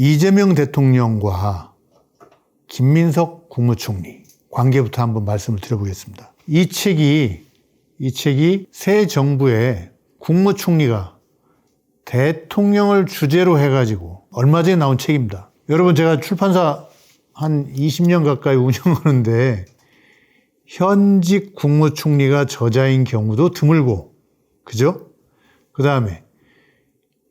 이재명 대통령과 김민석 국무총리 관계부터 한번 말씀을 드려보겠습니다. 이 책이 새 정부의 국무총리가 대통령을 주제로 해가지고 얼마 전에 나온 책입니다. 여러분, 제가 출판사 한 20년 가까이 운영하는데 현직 국무총리가 저자인 경우도 드물고, 그죠? 그 다음에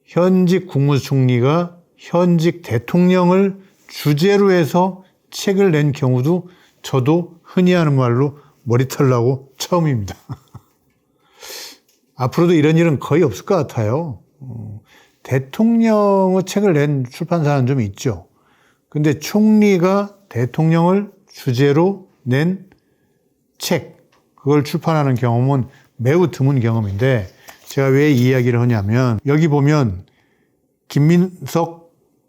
현직 국무총리가 현직 대통령을 주제로 해서 책을 낸 경우도 저도 흔히 하는 말로 머리털 나고 처음입니다. 앞으로도 이런 일은 거의 없을 것 같아요. 대통령의 책을 낸 출판사는 좀 있죠. 근데 총리가 대통령을 주제로 낸 책, 그걸 출판하는 경험은 매우 드문 경험인데, 제가 왜 이 이야기를 하냐면, 여기 보면 김민석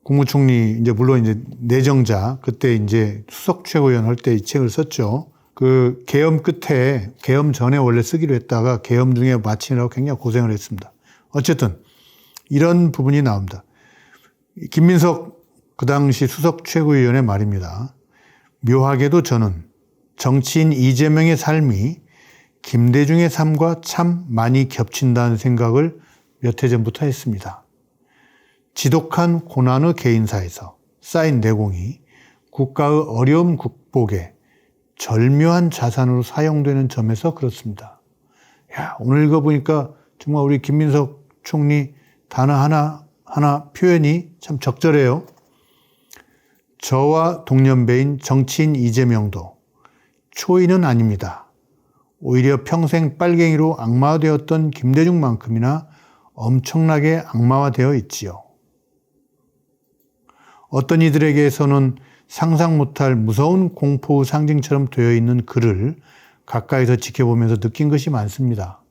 국무총리, 이제 물론 이제 내정자, 그때 이제 수석 최고위원 할 때 이 책을 썼죠. 그 계엄 끝에, 계엄 전에 원래 쓰기로 했다가 계엄 중에 마치느라고 굉장히 고생을 했습니다. 어쨌든 이런 부분이 나옵니다. 김민석 그 당시 수석 최고위원의 말입니다. 묘하게도 저는 정치인 이재명의 삶이 김대중의 삶과 참 많이 겹친다는 생각을 몇 해 전부터 했습니다. 지독한 고난의 개인사에서 쌓인 내공이 국가의 어려움 극복에 절묘한 자산으로 사용되는 점에서 그렇습니다. 야, 오늘 읽어보니까 정말 우리 김민석 총리 단어 하나 표현이 참 적절해요. 저와 동년배인 정치인 이재명도 초인은 아닙니다. 오히려 평생 빨갱이로 악마되었던 김대중만큼이나 엄청나게 악마화되어 있지요. 어떤 이들에게서는 상상 못할 무서운 공포의 상징처럼 되어 있는 그를 가까이서 지켜보면서 느낀 것이 많습니다.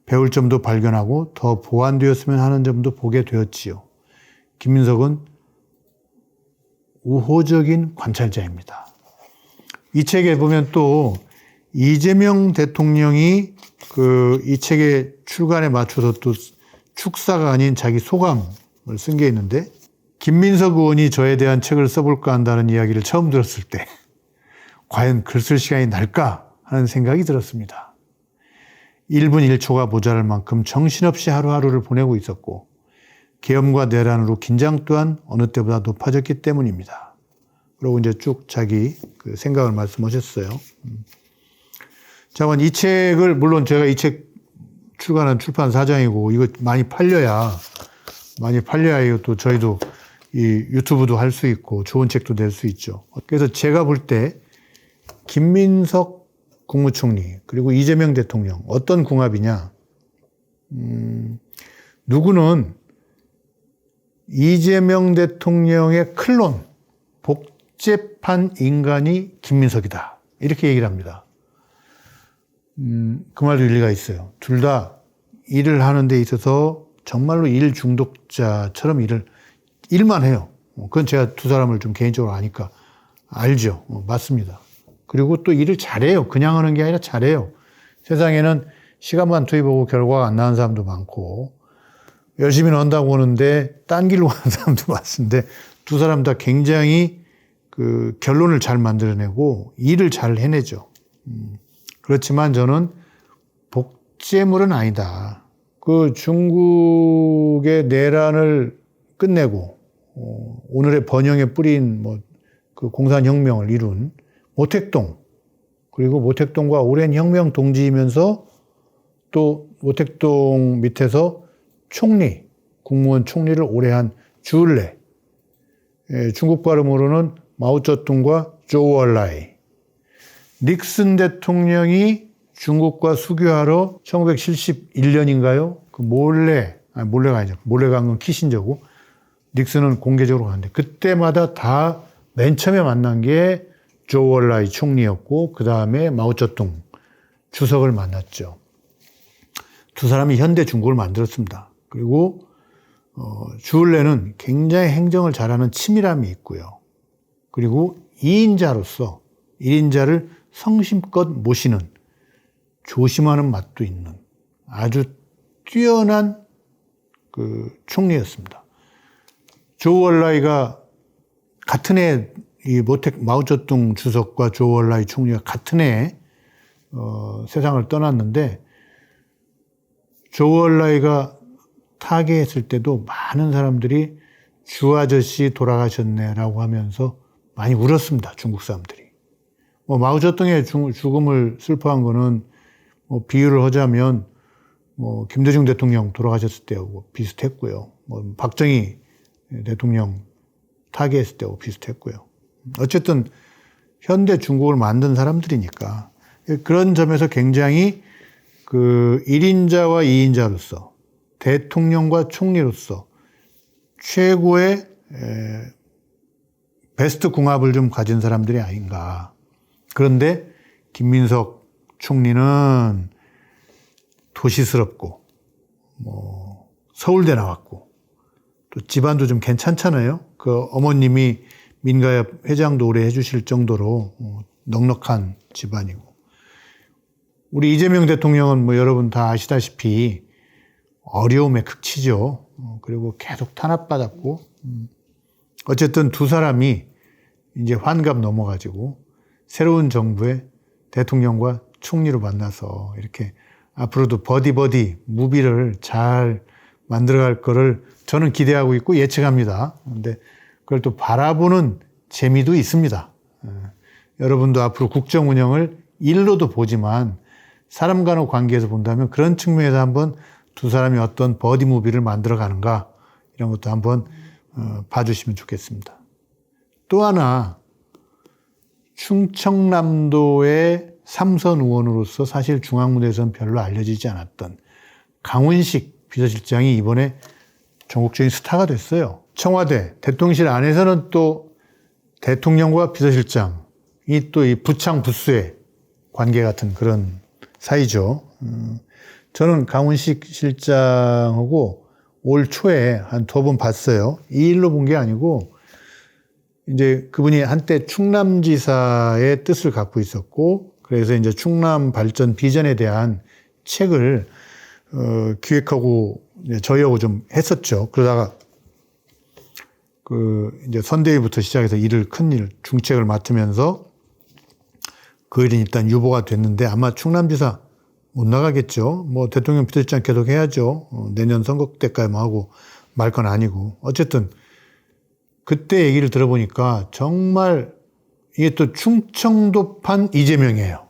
배울 점도 발견하고 더 보완되었으면 하는 점도 보게 되었지요. 김민석은 우호적인 관찰자입니다. 이 책에 보면 또 이재명 대통령이 이 책의 출간에 맞춰서 또 축사가 아닌 자기 소감을 쓴 게 있는데, 김민석 의원이 저에 대한 책을 써볼까 한다는 이야기를 처음 들었을 때 과연 글 쓸 시간이 날까 하는 생각이 들었습니다. 1분 1초가 모자랄 만큼 정신없이 하루하루를 보내고 있었고 계엄과 내란으로 긴장 또한 어느 때보다 높아졌기 때문입니다. 그리고 이제 쭉 자기 그 생각을 말씀하셨어요. 자, 이 책을, 물론 제가 이 책 출간한 출판 사장이고 이거 많이 팔려야 이것도 저희도 이 유튜브도 할 수 있고 좋은 책도 낼 수 있죠. 그래서 제가 볼 때 김민석 국무총리 그리고 이재명 대통령 어떤 궁합이냐? 누구는 이재명 대통령의 클론, 복제판 인간이 김민석이다, 이렇게 얘기를 합니다. 그 말도 일리가 있어요. 둘 다 일을 하는 데 있어서 정말로 일 중독자처럼 일만 해요. 그건 제가 두 사람을 좀 개인적으로 아니까 알죠. 맞습니다. 그리고 또 일을 잘해요. 그냥 하는 게 아니라 잘해요. 세상에는 시간만 투입하고 결과가 안 나는 사람도 많고, 열심히 한다고 하는데 딴 길로 가는 사람도 많은데, 두 사람 다 굉장히 그 결론을 잘 만들어내고 일을 잘 해내죠. 그렇지만 저는 복제물은 아니다. 그 중국의 내란을 끝내고 오늘의 번영의 뿌리인 그 공산혁명을 이룬 모택동, 그리고 모택동과 오랜 혁명 동지이면서 또 모택동 밑에서 국무원 총리를 오래 한 주얼레, 중국 발음으로는 마오쩌둥과 조우얼라이. 닉슨 대통령이 중국과 수교하러 1971년인가요? 몰래가 아니죠. 몰래 간 건 키신저고, 닉슨은 공개적으로 갔는데, 그때마다 다 맨 처음에 만난 게 조우얼라이 총리였고, 그 다음에 마오쩌둥 주석을 만났죠. 두 사람이 현대 중국을 만들었습니다. 그리고 주얼레는 굉장히 행정을 잘하는 치밀함이 있고요. 그리고 2인자로서 1인자를 성심껏 모시는, 조심하는 맛도 있는 아주 뛰어난 그 총리였습니다. 조우얼라이가 같은 해, 이 마오쩌둥 주석과 조우얼라이 총리가 같은 해에 세상을 떠났는데, 조우얼라이가 타계했을 때도 많은 사람들이 주 아저씨 돌아가셨네라고 하면서 많이 울었습니다. 중국 사람들이. 마오쩌둥의 죽음을 슬퍼한 거는 비유를 하자면 김대중 대통령 돌아가셨을 때하고 비슷했고요. 박정희 대통령 타계했을 때하고 비슷했고요. 어쨌든 현대 중국을 만든 사람들이니까 그런 점에서 굉장히 그 1인자와 2인자로서 대통령과 총리로서 최고의 베스트 궁합을 좀 가진 사람들이 아닌가. 그런데 김민석 총리는 도시스럽고 서울대 나왔고 또 집안도 좀 괜찮잖아요. 그 어머님이 민가협 회장도 오래 해주실 정도로 넉넉한 집안이고, 우리 이재명 대통령은 여러분 다 아시다시피 어려움의 극치죠. 그리고 계속 탄압받았고, 어쨌든 두 사람이 이제 환갑 넘어가지고 새로운 정부의 대통령과 총리로 만나서 이렇게 앞으로도 버디 무비를 잘 만들어갈 거를 저는 기대하고 있고 예측합니다. 그런데 그걸 또 바라보는 재미도 있습니다. 여러분도 앞으로 국정 운영을 일로도 보지만 사람 간의 관계에서 본다면 그런 측면에서 한번 두 사람이 어떤 버디 무비를 만들어 가는가, 이런 것도 한번 봐주시면 좋겠습니다. 또 하나, 충청남도의 삼선 의원으로서 사실 중앙무대에서는 별로 알려지지 않았던 강훈식 비서실장이 이번에 전국적인 스타가 됐어요. 청와대 대통령실 안에서는 또 대통령과 비서실장이 또 이 부창부수의 관계 같은 그런 사이죠. 저는 강훈식 실장하고 올 초에 한 2번 봤어요. 이 일로 본 게 아니고, 이제 그분이 한때 충남지사의 뜻을 갖고 있었고, 그래서 이제 충남 발전 비전에 대한 책을 기획하고 저희하고 좀 했었죠. 그러다가 이제 선대위부터 시작해서 큰 일, 중책을 맡으면서 그 일은 일단 유보가 됐는데 아마 충남지사 못 나가겠죠. 대통령 비서실장 계속 해야죠. 내년 선거 때까지만 하고 말 건 아니고. 어쨌든 그때 얘기를 들어보니까 정말 이게 또 충청도판 이재명이에요.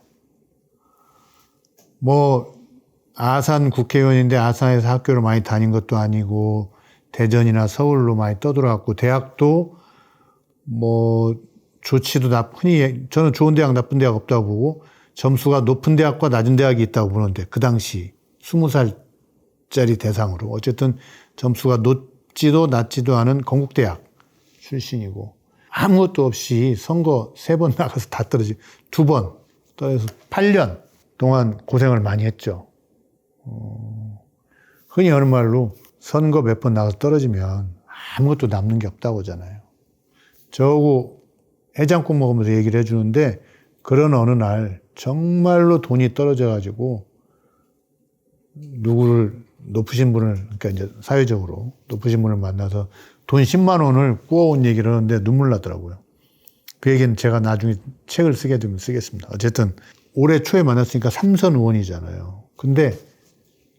아산 국회의원인데 아산에서 학교를 많이 다닌 것도 아니고 대전이나 서울로 많이 떠들어갔고, 대학도 좋지도 흔히 저는 좋은 대학 나쁜 대학 없다고 보고 점수가 높은 대학과 낮은 대학이 있다고 보는데, 그 당시 20살짜리 대상으로 어쨌든 점수가 높지도 낮지도 않은 건국대학 출신이고, 아무것도 없이 선거 3번 나가서 다 떨어지고 2번 떨어져서 8년 동안 고생을 많이 했죠. 흔히 하는 말로 선거 몇 번 나가서 떨어지면 아무것도 남는 게 없다고 하잖아요. 저하고 해장국 먹으면서 얘기를 해주는데, 그런 어느 날 정말로 돈이 떨어져가지고 누구를 높으신 분을, 그러니까 이제 사회적으로 높으신 분을 만나서 돈 10만 원을 구워온 얘기를 하는데 눈물 나더라고요. 그 얘기는 제가 나중에 책을 쓰게 되면 쓰겠습니다. 어쨌든 올해 초에 만났으니까 3선 의원이잖아요. 근데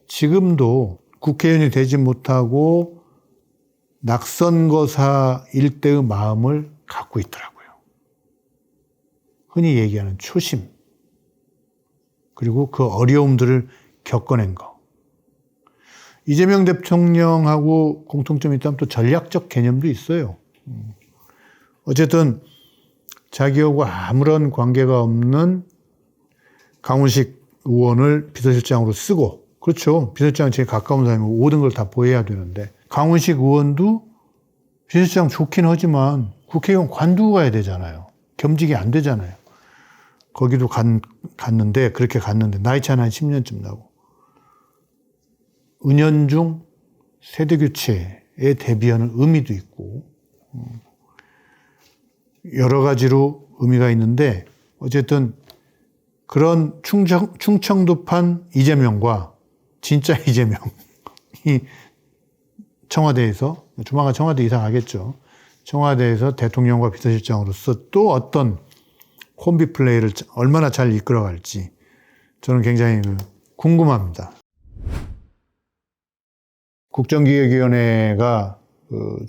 지금도 국회의원이 되지 못하고 낙선거사 일대의 마음을 갖고 있더라고요. 흔히 얘기하는 초심, 그리고 그 어려움들을 겪어낸 거. 이재명 대통령하고 공통점이 있다면 또 전략적 개념도 있어요. 어쨌든 자기하고 아무런 관계가 없는 강훈식 의원을 비서실장으로 쓰고, 그렇죠. 비서실장은 제일 가까운 사람이고 모든 걸 다 보여야 되는데, 강훈식 의원도 비서실장 좋긴 하지만 국회의원 관두고 가야 되잖아요. 겸직이 안 되잖아요. 거기도 갔는데, 그렇게 갔는데 나이 차는 한 10년쯤 나고, 은연중 세대교체에 대비하는 의미도 있고 여러 가지로 의미가 있는데, 어쨌든 그런 충청도판 이재명과 진짜 이재명이 청와대에서, 조만간 청와대 이사 가겠죠. 청와대에서 대통령과 비서실장으로서 또 어떤 콤비 플레이를 얼마나 잘 이끌어갈지 저는 굉장히 궁금합니다. 국정기획위원회가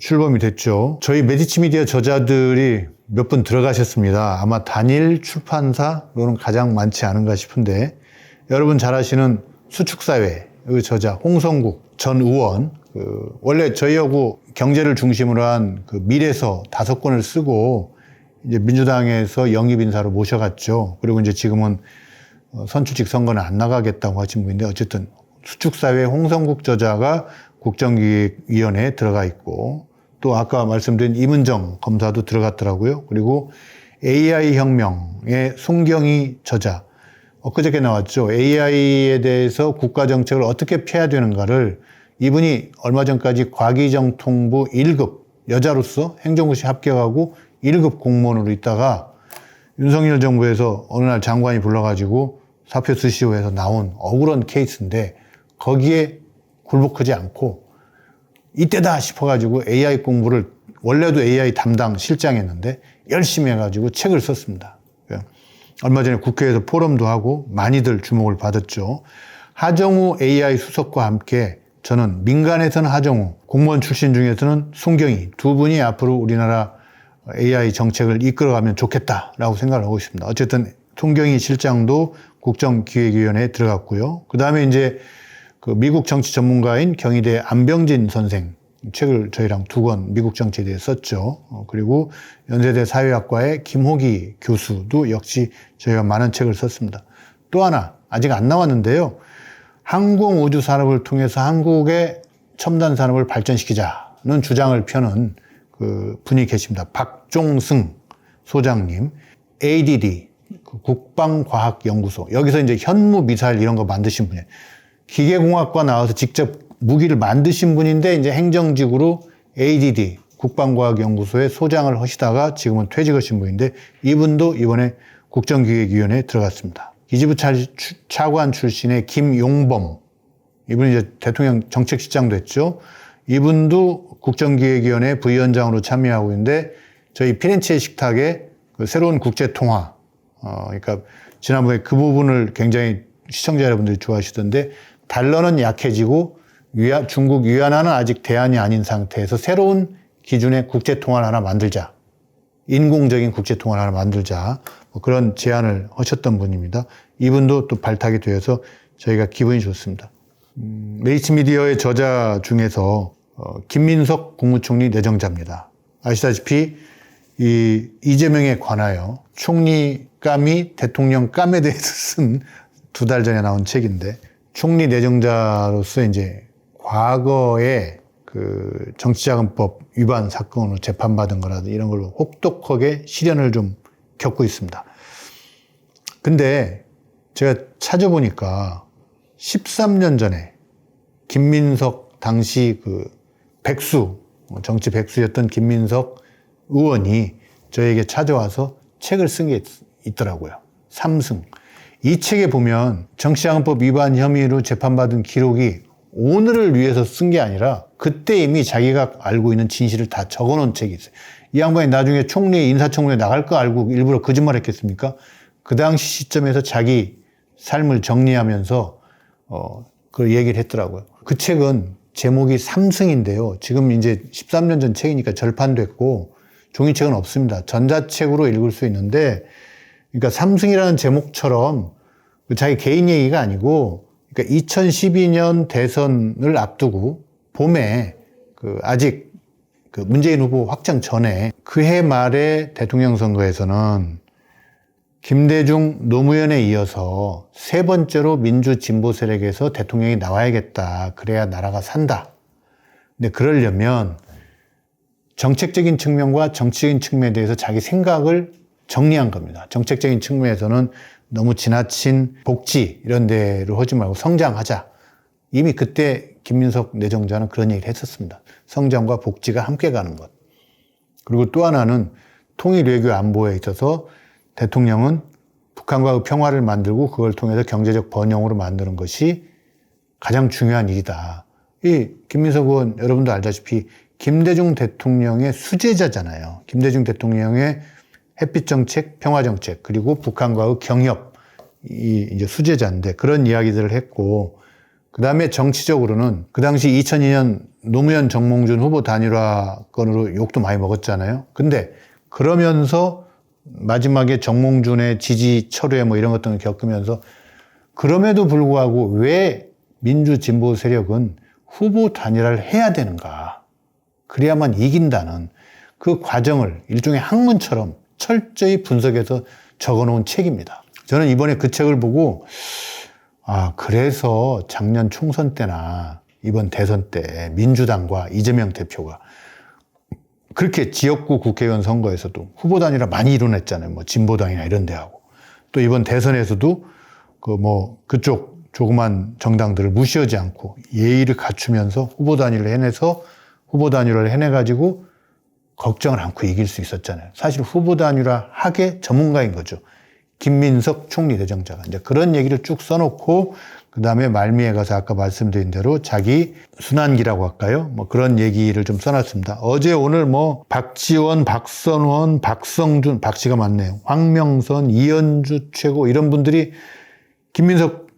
출범이 됐죠. 저희 메디치미디어 저자들이 몇 분 들어가셨습니다. 아마 단일 출판사로는 가장 많지 않은가 싶은데, 여러분 잘 아시는 수축사회의 저자 홍성국 전 의원, 원래 저희하고 경제를 중심으로 한 밀에서 5권을 쓰고 이제 민주당에서 영입인사로 모셔갔죠. 그리고 이제 지금은 선출직 선거는 안 나가겠다고 하신 분인데, 어쨌든 수축사회 홍성국 저자가 국정기획위원회에 들어가 있고, 또 아까 말씀드린 임은정 검사도 들어갔더라고요. 그리고 AI 혁명의 송경희 저자, 엊그저께 나왔죠. AI에 대해서 국가정책을 어떻게 펴야 되는가를 이분이 얼마 전까지 과기정통부 1급 여자로서 행정고시 합격하고 1급 공무원으로 있다가 윤석열 정부에서 어느 날 장관이 불러가지고 사표 쓰시오 해서 나온 억울한 케이스인데, 거기에 굴복하지 않고 이때다 싶어가지고 AI 공부를, 원래도 AI 담당 실장했는데 열심히 해가지고 책을 썼습니다. 얼마 전에 국회에서 포럼도 하고 많이들 주목을 받았죠. 하정우 AI 수석과 함께 저는 민간에서는 하정우, 공무원 출신 중에서는 송경희 두 분이 앞으로 우리나라 AI 정책을 이끌어가면 좋겠다라고 생각을 하고 있습니다. 어쨌든 송경희 실장도 국정기획위원회에 들어갔고요. 그 다음에 이제 미국 정치 전문가인 경희대 안병진 선생 책을 저희랑 2권 미국 정치에 대해 썼죠. 그리고 연세대 사회학과의 김호기 교수도 역시 저희가 많은 책을 썼습니다. 또 하나 아직 안 나왔는데요. 항공우주 산업을 통해서 한국의 첨단 산업을 발전시키자는 주장을 펴는 분이 계십니다. 박종승 소장님, ADD 국방과학연구소, 여기서 이제 현무 미사일 이런 거 만드신 분이에요. 기계공학과 나와서 직접 무기를 만드신 분인데 이제 행정직으로 ADD 국방과학연구소의 소장을 하시다가 지금은 퇴직하신 분인데, 이분도 이번에 국정기획위원회에 들어갔습니다. 기지부 차관 출신의 김용범, 이분이 이제 대통령 정책실장도 했죠. 이분도 국정기획위원회 부위원장으로 참여하고 있는데, 저희 피렌체 식탁의 새로운 국제통화, 그러니까 지난번에 그 부분을 굉장히 시청자 여러분들이 좋아하시던데, 달러는 약해지고 중국 위안화는 아직 대안이 아닌 상태에서 새로운 기준의 국제통화를 하나 만들자. 인공적인 국제통화를 하나 만들자. 그런 제안을 하셨던 분입니다. 이분도 또 발탁이 되어서 저희가 기분이 좋습니다. 메디치미디어의 저자 중에서 김민석 국무총리 내정자입니다. 아시다시피 이재명에 관하여 총리감이 대통령감에 대해서 쓴 2달 전에 나온 책인데, 총리 내정자로서 이제 과거에 정치자금법 위반 사건으로 재판받은 거라든지 이런 걸로 혹독하게 시련을 좀 겪고 있습니다. 근데 제가 찾아보니까 13년 전에 김민석 당시 정치 백수였던 김민석 의원이 저에게 찾아와서 책을 쓴 게 있더라고요. 삼승. 이 책에 보면 정치자금법 위반 혐의로 재판받은 기록이 오늘을 위해서 쓴 게 아니라 그때 이미 자기가 알고 있는 진실을 다 적어놓은 책이 있어요. 이 양반이 나중에 인사청문회에 나갈 거 알고 일부러 거짓말 했겠습니까? 그 당시 시점에서 자기 삶을 정리하면서 그 얘기를 했더라고요. 그 책은 제목이 삼승인데요. 지금 이제 13년 전 책이니까 절판됐고 종이책은 없습니다. 전자책으로 읽을 수 있는데, 그러니까 삼승이라는 제목처럼 자기 개인 얘기가 아니고, 그러니까 2012년 대선을 앞두고 봄에 아직 문재인 후보 확정 전에 그해 말에 대통령 선거에서는 김대중 노무현에 이어서 3번째로 민주 진보 세력에서 대통령이 나와야겠다. 그래야 나라가 산다. 근데 그러려면 정책적인 측면과 정치적인 측면에 대해서 자기 생각을 정리한 겁니다. 정책적인 측면에서는 너무 지나친 복지 이런 데로 하지 말고 성장하자. 이미 그때 김민석 내정자는 그런 얘기를 했었습니다. 성장과 복지가 함께 가는 것. 그리고 또 하나는 통일 외교 안보에 있어서 대통령은 북한과의 평화를 만들고 그걸 통해서 경제적 번영으로 만드는 것이 가장 중요한 일이다. 이 김민석 의원 여러분도 알다시피 김대중 대통령의 수제자잖아요. 김대중 대통령의 햇빛 정책, 평화 정책, 그리고 북한과의 경협, 이 이제 수제자인데 그런 이야기들을 했고, 그 다음에 정치적으로는 그 당시 2002년 노무현 정몽준 후보 단일화 건으로 욕도 많이 먹었잖아요. 근데 그러면서 마지막에 정몽준의 지지 철회 뭐 이런 것들을 겪으면서 그럼에도 불구하고 왜 민주 진보 세력은 후보 단일화를 해야 되는가? 그래야만 이긴다는 그 과정을 일종의 학문처럼 철저히 분석해서 적어놓은 책입니다. 저는 이번에 그 책을 보고 그래서 작년 총선 때나 이번 대선 때 민주당과 이재명 대표가 그렇게 지역구 국회의원 선거에서도 후보 단일화 많이 이뤄냈잖아요. 뭐 진보당이나 이런 데하고. 또 이번 대선에서도 그쪽 조그만 정당들을 무시하지 않고 예의를 갖추면서 후보 단일화를 해내가지고 걱정을 않고 이길 수 있었잖아요. 사실 후보 단일화 학의 전문가인 거죠. 김민석 총리대정자가 이제 그런 얘기를 쭉 써놓고 그 다음에 말미에 가서 아까 말씀드린 대로 자기 순환기라고 할까요? 뭐 그런 얘기를 좀 써놨습니다. 어제 오늘 박지원, 박선원, 박성준, 박씨가 많네요. 황명선, 이현주 최고 이런 분들이 김민석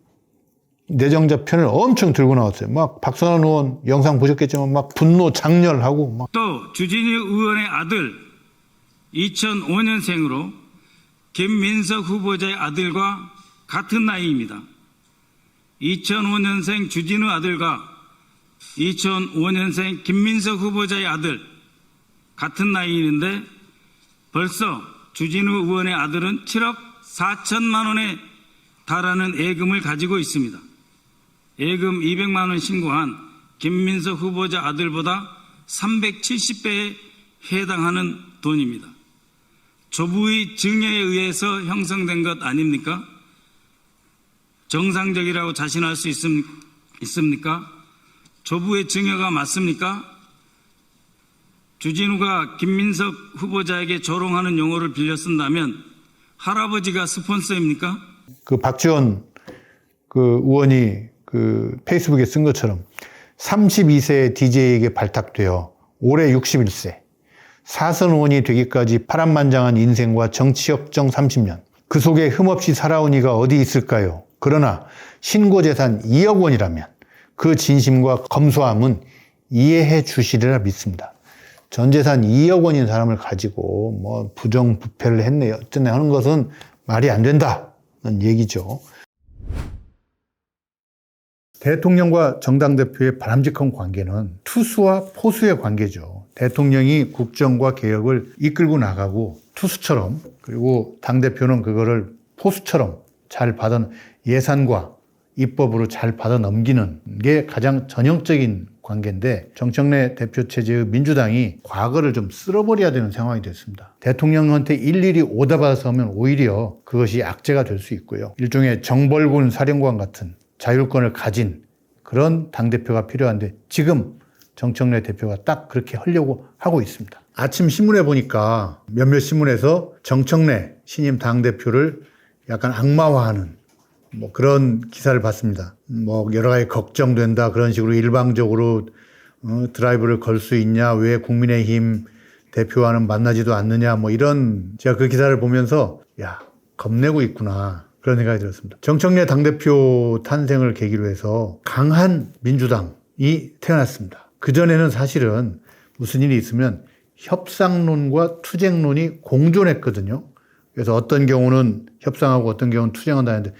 내정자 편을 엄청 들고 나왔어요. 막 박선원 의원 영상 보셨겠지만 막 분노 장렬하고 또 주진우 의원의 아들 2005년생으로 김민석 후보자의 아들과 같은 나이입니다. 2005년생 주진우 아들과 2005년생 김민석 후보자의 아들 같은 나이인데 벌써 주진우 의원의 아들은 7억 4천만 원에 달하는 예금을 가지고 있습니다. 예금 200만 원 신고한 김민석 후보자 아들보다 370배에 해당하는 돈입니다. 조부의 증여에 의해서 형성된 것 아닙니까? 정상적이라고 자신할 수 있습니까? 조부의 증여가 맞습니까? 주진우가 김민석 후보자에게 조롱하는 용어를 빌려 쓴다면 할아버지가 스폰서입니까? 그 박지원 의원이 페이스북에 쓴 것처럼 32세 DJ에게 발탁되어 올해 61세 사선 의원이 되기까지 파란만장한 인생과 정치역정 30년 그 속에 흠없이 살아온 이가 어디 있을까요? 그러나 신고재산 2억 원이라면 그 진심과 검소함은 이해해 주시리라 믿습니다. 전재산 2억 원인 사람을 가지고 부정부패를 했네 어쩌네 하는 것은 말이 안 된다는 얘기죠. 대통령과 정당 대표의 바람직한 관계는 투수와 포수의 관계죠. 대통령이 국정과 개혁을 이끌고 나가고 투수처럼, 그리고 당대표는 그거를 포수처럼 잘 받아 예산과 입법으로 잘 받아 넘기는 게 가장 전형적인 관계인데, 정청래 대표 체제의 민주당이 과거를 좀 쓸어버려야 되는 상황이 됐습니다. 대통령한테 일일이 오다받아서 하면 오히려 그것이 악재가 될 수 있고요. 일종의 정벌군 사령관 같은 자율권을 가진 그런 당대표가 필요한데 지금 정청래 대표가 딱 그렇게 하려고 하고 있습니다. 아침 신문에 보니까 몇몇 신문에서 정청래 신임 당대표를 약간 악마화하는 그런 기사를 봤습니다. 여러 가지 걱정된다 그런 식으로 일방적으로 드라이브를 걸 수 있냐, 왜 국민의힘 대표와는 만나지도 않느냐 이런, 제가 그 기사를 보면서 겁내고 있구나 그런 생각이 들었습니다. 정청래 당대표 탄생을 계기로 해서 강한 민주당이 태어났습니다. 그전에는 사실은 무슨 일이 있으면 협상론과 투쟁론이 공존했거든요. 그래서 어떤 경우는 협상하고 어떤 경우는 투쟁한다는데,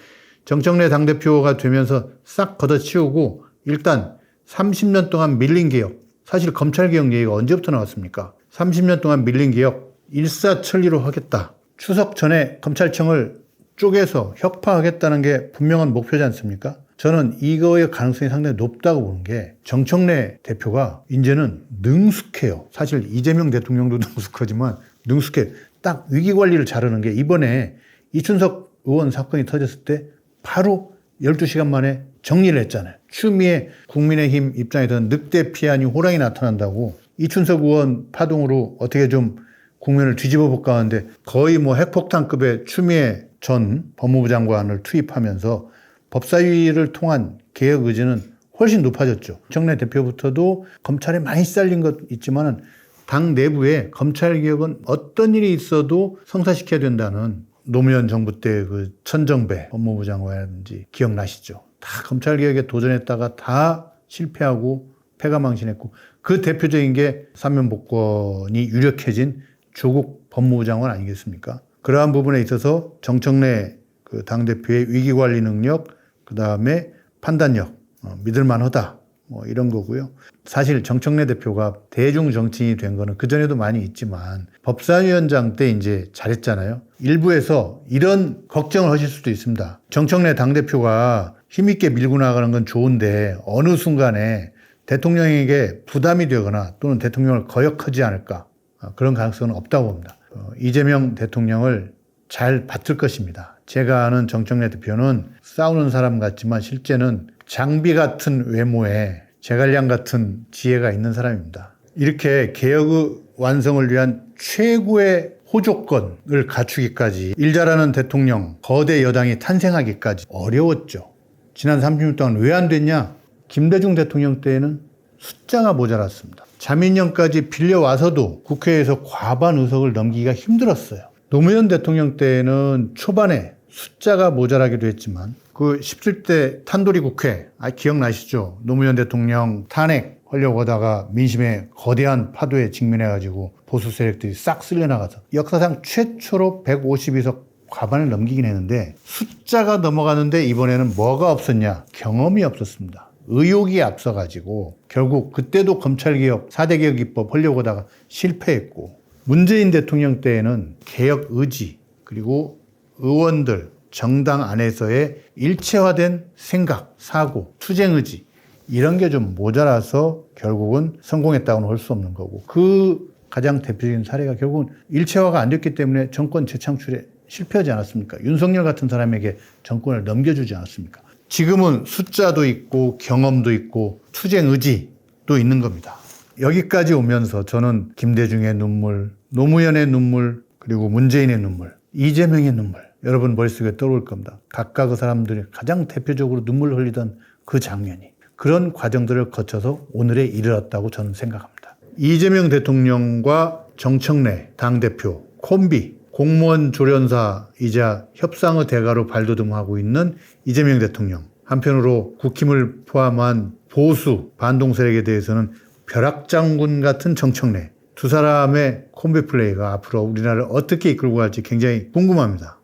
정청래 당대표가 되면서 싹 걷어치우고 일단 30년 동안 밀린 개혁, 사실 검찰개혁 얘기가 언제부터 나왔습니까? 30년 동안 밀린 개혁 일사천리로 하겠다. 추석 전에 검찰청을 쪼개서 혁파하겠다는 게 분명한 목표지 않습니까? 저는 이거의 가능성이 상당히 높다고 보는 게, 정청래 대표가 이제는 능숙해요. 사실 이재명 대통령도 능숙하지만 능숙해. 딱 위기관리를 잘하는 게, 이번에 이춘석 의원 사건이 터졌을 때 바로 12시간 만에 정리를 했잖아요. 추미애 국민의힘 입장에서는 늑대 피하니 호랑이 나타난다고 이춘석 의원 파동으로 어떻게 좀 국면을 뒤집어 볼까 하는데, 거의 핵폭탄급의 추미애 전 법무부 장관을 투입하면서 법사위를 통한 개혁 의지는 훨씬 높아졌죠. 정청래 대표부터도 검찰에 많이 잘린 것 있지만은 당 내부에 검찰개혁은 어떤 일이 있어도 성사시켜야 된다는 노무현 정부 때 그 천정배 법무부 장관이라든지 기억나시죠? 다 검찰개혁에 도전했다가 다 실패하고 패가망신했고 그 대표적인 게 사면복권이 유력해진 조국 법무부 장관 아니겠습니까? 그러한 부분에 있어서 정청래 그 당대표의 위기관리 능력, 그 다음에 판단력, 믿을만하다. 뭐 이런 거고요. 사실 정청래 대표가 대중 정치인이 된 거는 그전에도 많이 있지만 법사위원장 때 이제 잘했잖아요. 일부에서 이런 걱정을 하실 수도 있습니다. 정청래 당대표가 힘있게 밀고 나가는 건 좋은데 어느 순간에 대통령에게 부담이 되거나 또는 대통령을 거역하지 않을까 그런 가능성은 없다고 봅니다. 이재명 대통령을 잘 받들 것입니다. 제가 아는 정청래 대표는 싸우는 사람 같지만 실제는 장비 같은 외모에 제갈량 같은 지혜가 있는 사람입니다. 이렇게 개혁의 완성을 위한 최고의 호조건을 갖추기까지 일 잘하는 대통령, 거대 여당이 탄생하기까지 어려웠죠. 지난 30년 동안 왜 안 됐냐? 김대중 대통령 때에는 숫자가 모자랐습니다. 자민련까지 빌려와서도 국회에서 과반 의석을 넘기기가 힘들었어요. 노무현 대통령 때에는 초반에 숫자가 모자라기도 했지만 그 17대 탄도리 국회 기억나시죠? 노무현 대통령 탄핵하려고 하다가 민심의 거대한 파도에 직면해가지고 보수 세력들이 싹 쓸려나가서 역사상 최초로 152석 과반을 넘기긴 했는데 숫자가 넘어가는데 이번에는 뭐가 없었냐? 경험이 없었습니다. 의욕이 앞서가지고 결국 그때도 검찰개혁, 4대 개혁 입법 하려고 하다가 실패했고 문재인 대통령 때에는 개혁 의지 그리고 의원들, 정당 안에서의 일체화된 생각, 사고, 투쟁 의지 이런 게 좀 모자라서 결국은 성공했다고는 할 수 없는 거고 그 가장 대표적인 사례가 결국은 일체화가 안 됐기 때문에 정권 재창출에 실패하지 않았습니까? 윤석열 같은 사람에게 정권을 넘겨주지 않았습니까? 지금은 숫자도 있고 경험도 있고 투쟁 의지도 있는 겁니다. 여기까지 오면서 저는 김대중의 눈물, 노무현의 눈물, 그리고 문재인의 눈물, 이재명의 눈물 여러분 머릿속에 떠오를 겁니다. 각각 그 사람들이 가장 대표적으로 눈물을 흘리던 그 장면이 그런 과정들을 거쳐서 오늘에 이르렀다고 저는 생각합니다. 이재명 대통령과 정청래 당대표 콤비 공무원 조련사이자 협상의 대가로 발돋움하고 있는 이재명 대통령 한편으로 국힘을 포함한 보수 반동 세력에 대해서는 벼락장군 같은 정청래 두 사람의 콤비 플레이가 앞으로 우리나라를 어떻게 이끌고 갈지 굉장히 궁금합니다.